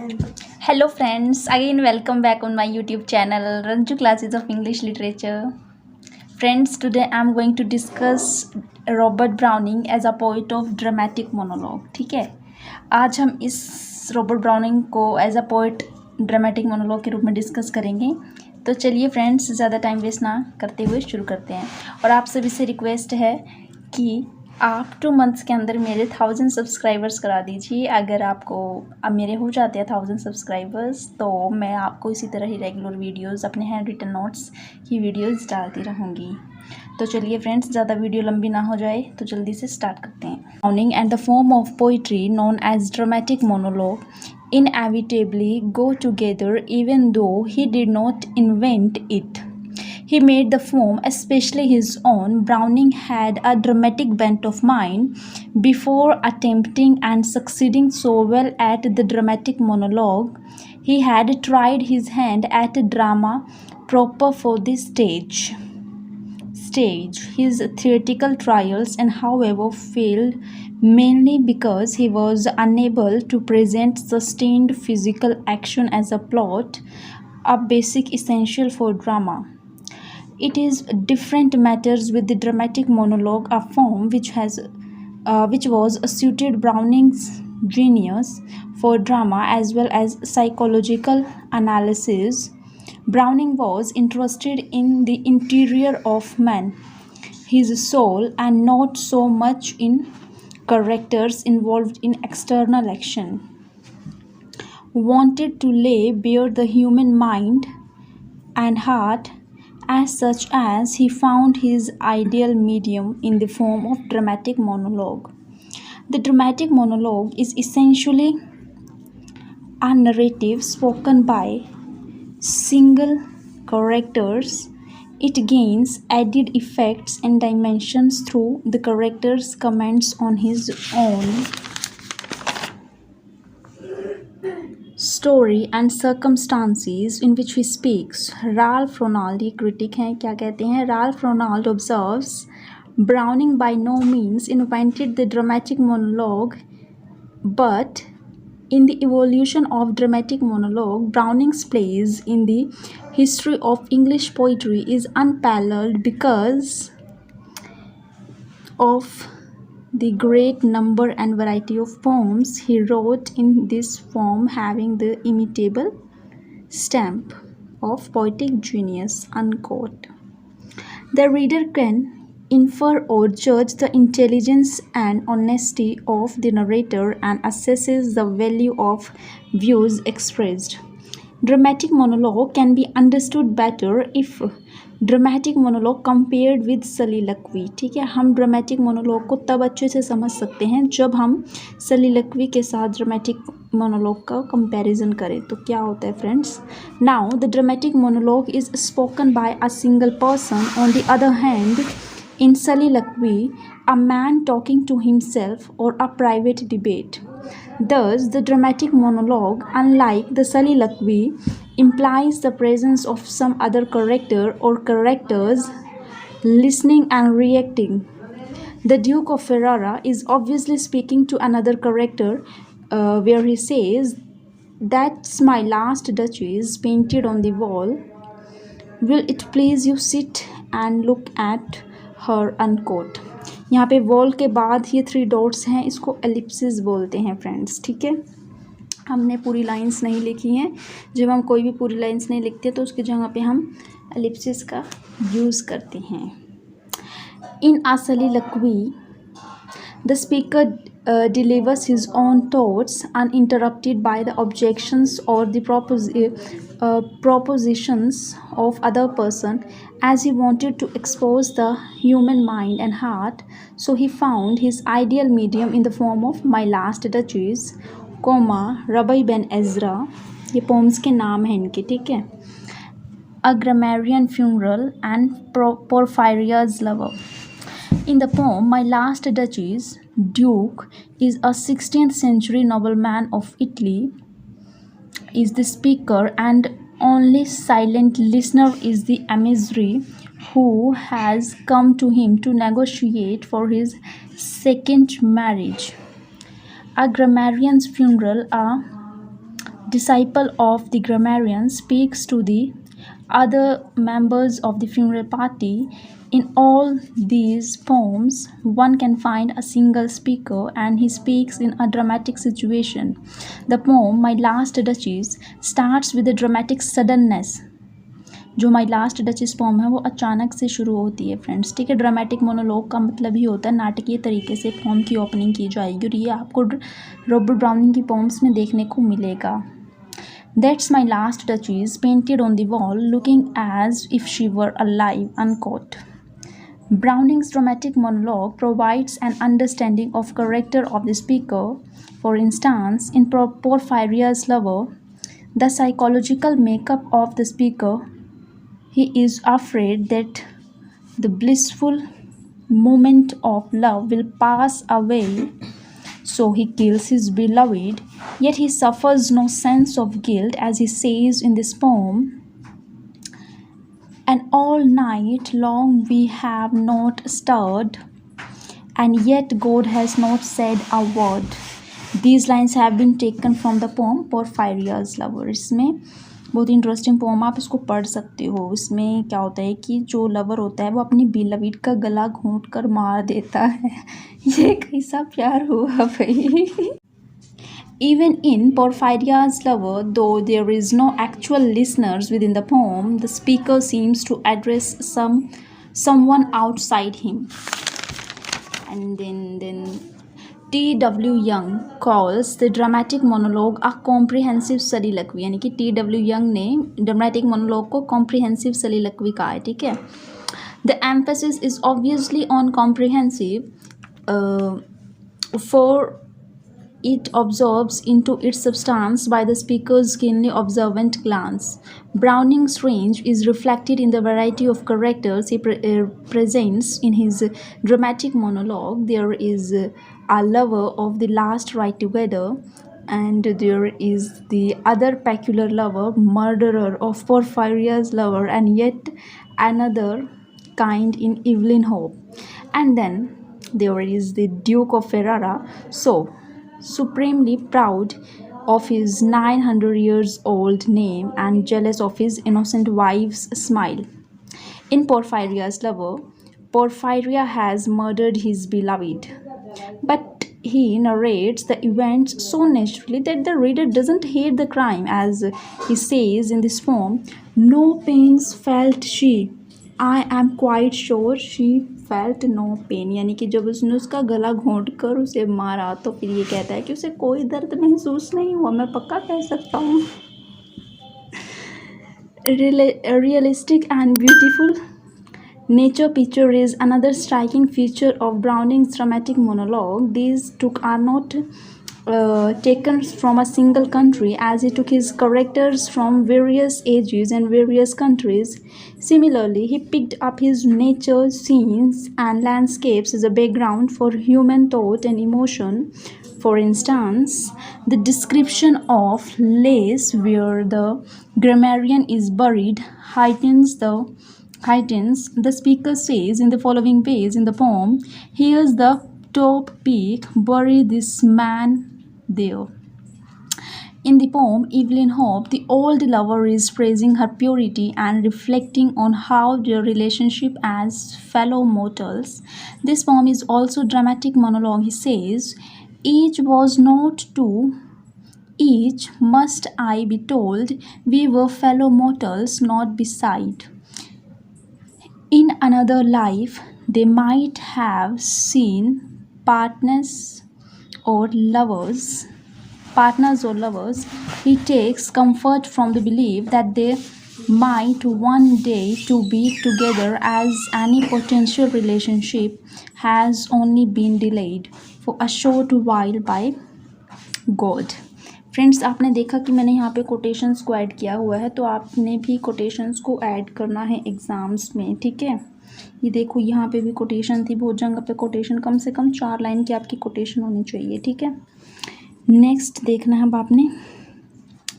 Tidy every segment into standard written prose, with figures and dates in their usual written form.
Hello friends, again welcome back on my YouTube channel Ranju Classes of English Literature. Friends, today I am going to discuss Robert Browning as a poet of dramatic monologue. ठीक है, आज हम इस Robert Browning को as a poet dramatic monologue के रूप में discuss करेंगे. तो चलिए फ्रेंड्स, ज़्यादा टाइम वेस्ट ना करते हुए शुरू करते हैं. और आप सभी से रिक्वेस्ट है कि आप 2 मंथ्स के अंदर मेरे 1000 सब्सक्राइबर्स करा दीजिए. अगर आपको अब मेरे हो जाते हैं 1000 सब्सक्राइबर्स तो मैं आपको इसी तरह ही रेगुलर वीडियोस, अपने हैंड रिटन नोट्स की वीडियोस डालती रहूँगी. तो चलिए फ्रेंड्स, ज़्यादा वीडियो लंबी ना हो जाए तो जल्दी से स्टार्ट करते हैं. Browning and the form of poetry known as dramatic monologue inevitably go together even though he did not invent it. He made the form especially his own. Browning had a dramatic bent of mind. Before attempting and succeeding so well at the dramatic monologue, he had tried his hand at a drama proper for the stage. His theatrical trials and however failed mainly because he was unable to present sustained physical action as a plot, a basic essential for drama. It is different matters with the dramatic monologue, a form which was suited Browning's genius for drama as well as psychological analysis. Browning was interested in the interior of man, his soul, and not so much in characters involved in external action. Wanted to lay bare the human mind and heart as such as he found his ideal medium in the form of dramatic monologue. The dramatic monologue is essentially a narrative spoken by single characters. It gains added effects and dimensions through the character's comments on his own story and circumstances in which he speaks. Ralph Ronald, ये critic हैं, क्या कहते हैं? Ralph Ronald observes, Browning by no means invented the dramatic monologue, but in the evolution of dramatic monologue, Browning's place in the history of English poetry is unparalleled because of the great number and variety of poems he wrote in this form, having the imitable stamp of poetic genius. Unquote. The reader can infer or judge the intelligence and honesty of the narrator and assesses the value of views expressed. Dramatic monologue can be understood better if dramatic monologue compared with soliloquy. ठीक है, हम dramatic monologue को तब अच्छे से समझ सकते हैं जब हम सलीलकवी के साथ ड्रामेटिक मोनोलॉग का कंपैरिजन करें. तो क्या होता है friends? Now the dramatic monologue is spoken by a single person. On the other hand, in soliloquy, a man talking to himself or a private debate. Thus, the dramatic monologue, unlike the soliloquy, implies the presence of some other character or characters listening and reacting. The Duke of Ferrara is obviously speaking to another character where he says, "That's my last duchess painted on the wall. Will it please you sit and look at her?" Unquote. यहाँ पे wall के बाद ये 3 dots हैं, इसको Ellipsis बोलते हैं friends. ठीक है, हमने पूरी लाइंस नहीं लिखी हैं. जब हम कोई भी पूरी लाइंस नहीं लिखते तो उसकी जगह पे हम एलिप्सिस का यूज़ करते हैं. इन अ soliloquy, the speaker delivers his own thoughts uninterrupted by the objections or the propositions of other person, as he wanted to expose the human mind and heart. So he found his ideal medium in the form of My Last Duchess, Rabbi Ben Ezra. ये poems के नाम हैं इनके. ठीक है, A Grammarian Funeral and Porphyria's Lover. In the poem My Last Duchess, Duke is a 16th century nobleman of Italy, is the speaker, and only silent listener is the emissary who has come to him to negotiate for his second marriage. A Grammarian's Funeral, a disciple of the grammarian, speaks to the other members of the funeral party. In all these poems, one can find a single speaker and he speaks in a dramatic situation. The poem My Last Duchess starts with a dramatic suddenness. जो माई last duchess pome है वो अचानक से शुरू होती है friends, ठीक है। ड्रामेटिक मोनोलॉग का मतलब ही होता है नाटकीय तरीके से पोम की ओपनिंग की जाएगी और ये आपको रॉबर्ट ब्राउनिंग की पोम्स में देखने को मिलेगा। That's my last duchess painted on the wall looking as if she were alive unquote. Browning's dramatic monologue provides an understanding of character of the speaker. For instance, in Porphyria's Lover, the psychological makeup of the speaker, he is afraid that the blissful moment of love will pass away, so he kills his beloved, yet he suffers no sense of guilt, as he says in this poem. And all night long we have not stirred, and yet God has not said a word. These lines have been taken from the poem Porphyria's Lover. इसमें बहुत interesting pome, आप इसको पढ़ सकते हो। इसमें क्या होता है कि जो लवर होता है वो अपनी बिलविड का गला घोंट कर मार देता है। ये कैसा प्यार हुआ भाई। Even in Porphyria's Lover, though there is no actual listeners within the poem, the speaker seems to address someone outside him. And then T.W. Young calls the dramatic monologue a comprehensive soliloquy, यानी कि T.W. Young ने dramatic monologue को comprehensive soliloquy कहा है, ठीक है। The emphasis is obviously on comprehensive, for it absorbs into its substance by the speaker's keenly observant glance. Browning's range is reflected in the variety of characters he presents in his dramatic monologue. There is a lover of the last ride together, and there is the other peculiar lover, murderer of Porphyria's Lover, and yet another kind in Evelyn Hope. And then there is the Duke of Ferrara, so supremely proud of his 900 years old name and jealous of his innocent wife's smile. In Porphyria's Lover, Porphyria has murdered his beloved, but he narrates the events so naturally that the reader doesn't hate the crime. As he says in this poem, no pains felt she, I am quite sure she felt no pain। यानी कि जब उसने उसका गला घोंट कर उसे मारा तो फिर ये कहता है कि उसे कोई दर्द महसूस नहीं हुआ, मैं पक्का कह सकता हूँ। Realistic and beautiful nature picture is another striking feature of Browning's dramatic monologue. These are not taken from a single country, as he took his characters from various ages and various countries. Similarly, he picked up his nature scenes and landscapes as a background for human thought and emotion. For instance, the description of Lace, where the grammarian is buried, heightens. The speaker says in the following ways in the poem, here's the top peak, bury this man there. In the poem Evelyn Hope, the old lover is praising her purity and reflecting on how their relationship as fellow mortals. This poem is also dramatic monologue. He says, each was not to each, must I be told, we were fellow mortals, not beside. In another life, they might have seen partners or lovers. He takes comfort from the belief that they might one day to be together, as any potential relationship has only been delayed for a short while by God. Friends, आपने देखा कि मैंने यहाँ पे quotations को add किया हुआ है, तो आपने भी कोटेशंस को ऐड करना है एग्ज़ाम्स में, ठीक है। ये देखो यहाँ पे भी कोटेशन थी, बहुत जगह पे कोटेशन, कम से कम 4 लाइन की आपकी कोटेशन होनी चाहिए, ठीक है। नेक्स्ट देखना है अब आपने,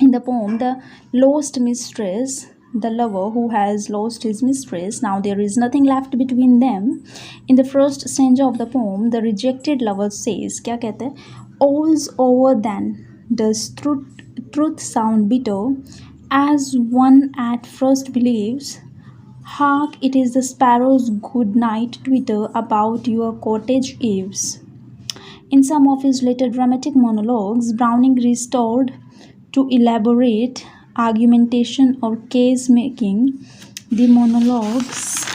in the pome the lost mistress, the lover who has lost his mistress, now there is nothing left between them. In the first stanza of the poem, the rejected lover says, क्या कहता है, all's over then, the truth sound bitter, as one at first believes. Hark, it is the sparrow's good night twitter about your cottage eaves. In some of his later dramatic monologues, Browning restored to elaborate argumentation or case making. The monologues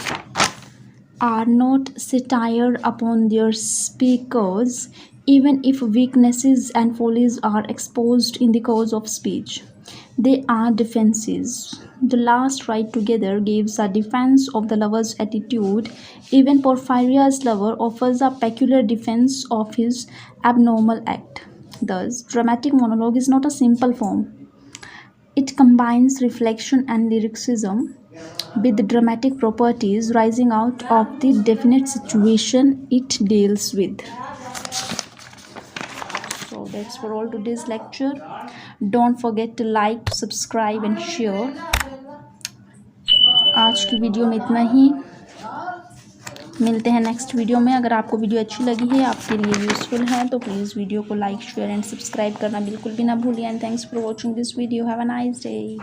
are not satire upon their speakers, even if weaknesses and follies are exposed in the course of speech. They are defenses. The last ride together gives a defense of the lover's attitude. Even Porphyria's lover offers a peculiar defense of his abnormal act. Thus, dramatic monologue is not a simple form. It combines reflection and lyricism with dramatic properties rising out of the definite situation it deals with. So that's for all today's lecture. Don't forget to like, subscribe and share. आज की video में इतना ही. मिलते हैं next video में. अगर आपको video अच्छी लगी है, आपके लिए यूज़फुल है, तो प्लीज़ वीडियो को लाइक, शेयर एंड सब्सक्राइब करना बिल्कुल भी ना भूलिए. And thanks for watching this video. Have a nice day.